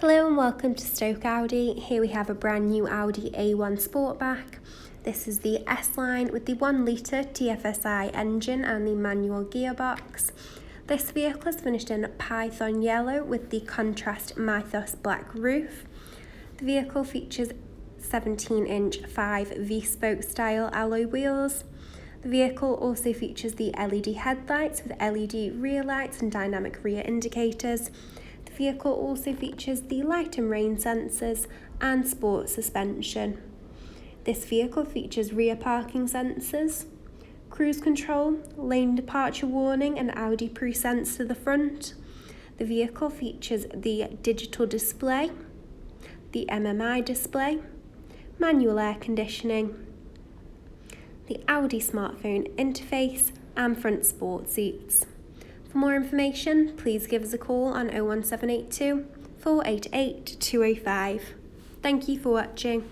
Hello and welcome to Stoke Audi. Here we have a brand new Audi A1 Sportback. This is the S line with the 1 litre TFSI engine and the manual gearbox. This vehicle is finished in Python yellow with the contrast mythos black roof. The vehicle features 17-inch 5 V-spoke style alloy wheels. The vehicle also features the LED headlights with LED rear lights and dynamic rear indicators. The vehicle also features the light and rain sensors and sport suspension. This vehicle features rear parking sensors, cruise control, lane departure warning and Audi pre-sense to the front. The vehicle features the digital display, the MMI display, manual air conditioning, the Audi smartphone interface and front sport seats. For more information, please give us a call on 01782 488 205. Thank you for watching.